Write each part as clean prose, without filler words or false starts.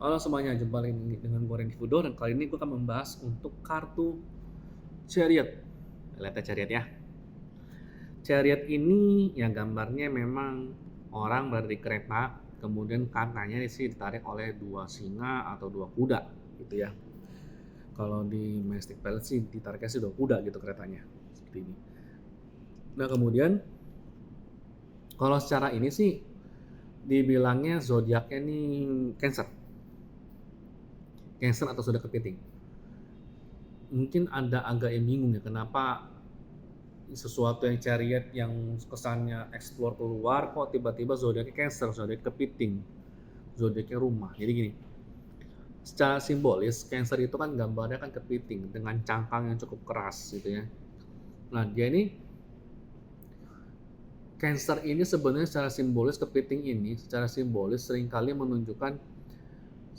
Halo semuanya, jumpa lagi dengan gue Randy Fudo dan kali ini gue akan membahas untuk kartu Chariot. Lihat ya Chariot ya. Chariot ini ya gambarnya memang orang berada di kereta, kemudian katanya sih ditarik oleh dua singa atau dua kuda gitu ya. Kalau di Mystic Palace sih ditariknya sih dua kuda gitu keretanya, seperti ini. Nah kemudian kalau secara ini sih dibilangnya zodiaknya nih Cancer. Cancer atau zodiak kepiting. Mungkin ada agak yang bingung ya kenapa sesuatu yang Chariot yang kesannya explore keluar kok tiba-tiba zodiaknya Cancer, zodiak kepiting, zodiaknya rumah. Jadi gini, secara simbolis Cancer itu kan gambarnya kan kepiting dengan cangkang yang cukup keras gitu ya. Nah dia ini Cancer ini sebenarnya secara simbolis kepiting ini secara simbolis seringkali menunjukkan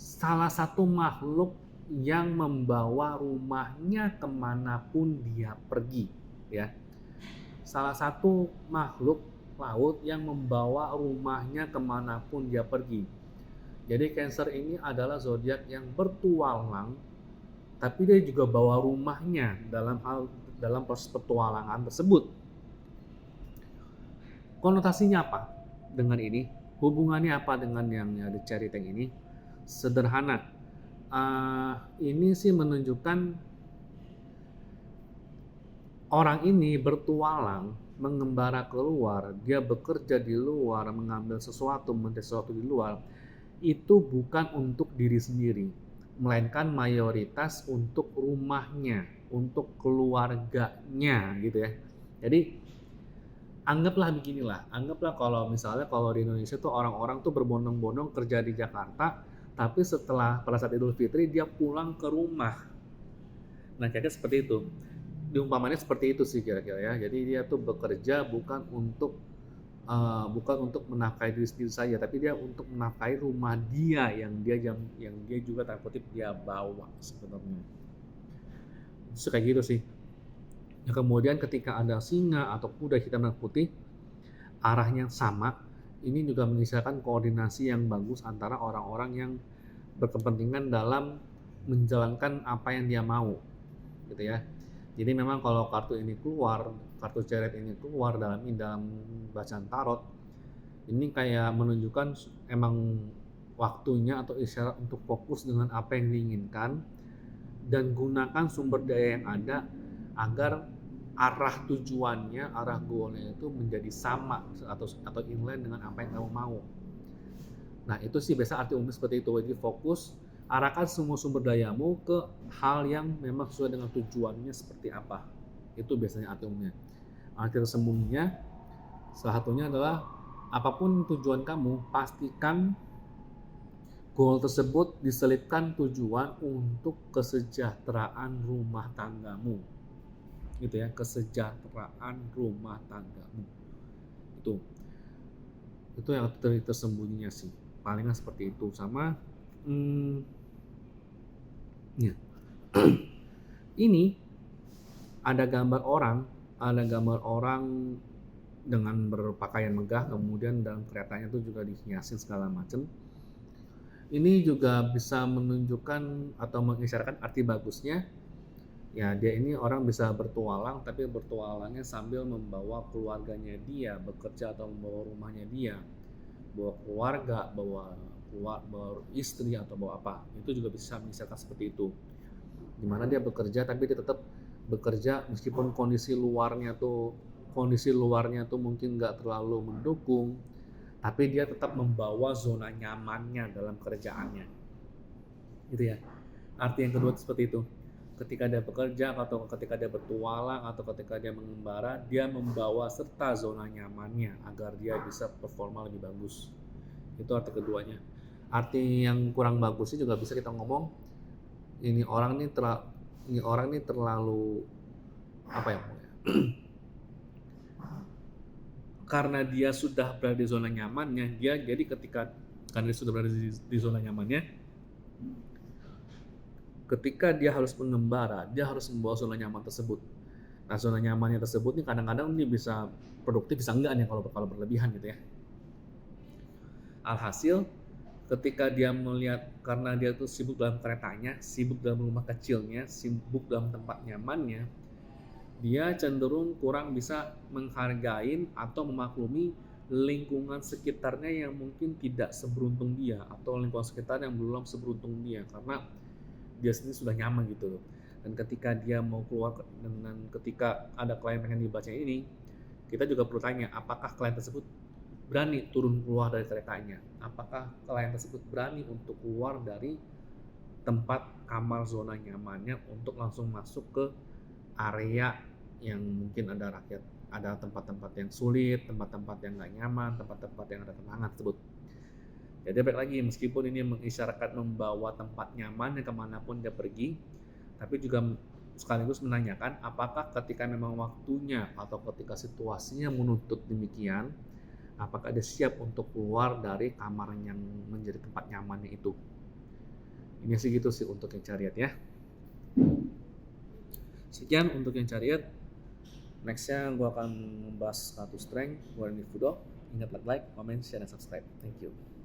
salah satu makhluk yang membawa rumahnya kemanapun dia pergi ya. Salah satu makhluk laut yang membawa rumahnya kemanapun dia pergi. Jadi Cancer ini adalah zodiak yang bertualang, tapi dia juga bawa rumahnya dalam proses petualangan tersebut. Konotasinya apa dengan ini? Hubungannya apa dengan yang ada Chariot ini? Sederhana. Ini sih menunjukkan orang ini bertualang, mengembara keluar, dia bekerja di luar, mengambil sesuatu, mencari sesuatu di luar, itu bukan untuk diri sendiri, melainkan mayoritas untuk rumahnya, untuk keluarganya gitu ya. Jadi anggaplah kalau misalnya kalau di Indonesia tuh orang-orang tuh berbondong-bondong kerja di Jakarta, tapi setelah pada saat Idul Fitri dia pulang ke rumah. Nah, kayaknya seperti itu. Diumpamanya seperti itu sih kira-kira ya. Jadi dia tuh bekerja bukan untuk menafkahi diri sendiri saja, tapi dia untuk menafkahi rumah dia yang dia juga tanda kutip dia bawa sebenarnya. Itu kayak gitu sih. Nah, kemudian ketika ada singa atau kuda hitam dan putih, arahnya sama, ini juga mengisyaratkan koordinasi yang bagus antara orang-orang yang berkepentingan dalam menjalankan apa yang dia mau, gitu ya. Jadi memang kalau kartu Chariot ini keluar dalam bacaan tarot, ini kayak menunjukkan emang waktunya atau isyarat untuk fokus dengan apa yang diinginkan dan gunakan sumber daya yang ada agar arah tujuannya, arah goalnya itu menjadi sama atau inline dengan apa yang kamu mau. Nah itu sih biasa arti umum seperti itu. Jadi fokus, arahkan semua sumber dayamu ke hal yang memang sesuai dengan tujuannya seperti apa. Itu biasanya arti umumnya. Arti tersembunyinya salah satunya adalah apapun tujuan kamu, pastikan goal tersebut diselipkan tujuan untuk kesejahteraan rumah tanggamu. Gitu ya, kesejahteraan rumah tanggamu. Itu yang tersembunyinya sih. Palingan seperti itu sama ya. Ini ada gambar orang dengan berpakaian megah, kemudian dalam keretanya itu juga dihiasin segala macam. Ini juga bisa menunjukkan atau mengisyaratkan arti bagusnya. Ya, dia ini orang bisa bertualang, tapi bertualangnya sambil membawa keluarganya dia, bekerja atau membawa rumahnya dia, bawa keluarga, bawa istri atau bawa apa. Itu juga bisa mengisyaratkan seperti itu. Dimana dia bekerja, tapi dia tetap bekerja meskipun kondisi luarnya tuh mungkin nggak terlalu mendukung, tapi dia tetap membawa zona nyamannya dalam kerjaannya, gitu ya. Arti yang kedua seperti itu. Ketika dia bekerja atau ketika dia bertualang atau ketika dia mengembara, dia membawa serta zona nyamannya agar dia bisa performa lebih bagus. Itu arti keduanya. Arti yang kurang bagusnya juga bisa kita ngomong ini orang ini terlalu apa ya? Karena dia sudah berada di zona nyamannya, karena dia sudah berada di zona nyamannya, ketika dia harus mengembara, dia harus membawa zona nyaman tersebut. Nah, zona nyamannya tersebut nih kadang-kadang dia bisa produktif, bisa enggak nih kalau berlebihan gitu ya. Alhasil, ketika dia melihat, karena dia tuh sibuk dalam keretanya, sibuk dalam rumah kecilnya, sibuk dalam tempat nyamannya, dia cenderung kurang bisa menghargai atau memaklumi lingkungan sekitarnya yang mungkin tidak seberuntung dia, atau lingkungan sekitar yang belum seberuntung dia, karena dia sendiri sudah nyaman gitu loh. Dan ketika dia mau keluar, ketika ada klien pengen dibaca ini, kita juga perlu tanya, apakah klien tersebut berani turun keluar dari keretanya, apakah klien tersebut berani untuk keluar dari tempat kamar zona nyamannya untuk langsung masuk ke area yang mungkin ada rakyat, ada tempat-tempat yang sulit, tempat-tempat yang nggak nyaman, tempat-tempat yang ada kenangan tersebut. Jadi baik lagi, meskipun ini mengisyaratkan membawa tempat nyaman yang kemanapun dia pergi, tapi juga sekaligus menanyakan apakah ketika memang waktunya atau ketika situasinya menuntut demikian, apakah dia siap untuk keluar dari kamar yang menjadi tempat nyamannya itu. Ini sih gitu sih untuk yang chariot ya. Sekian untuk yang chariot. Nextnya gue akan membahas kartu strength. Gue Randy Fudo. Ingat like, comment, share, dan subscribe. Thank you.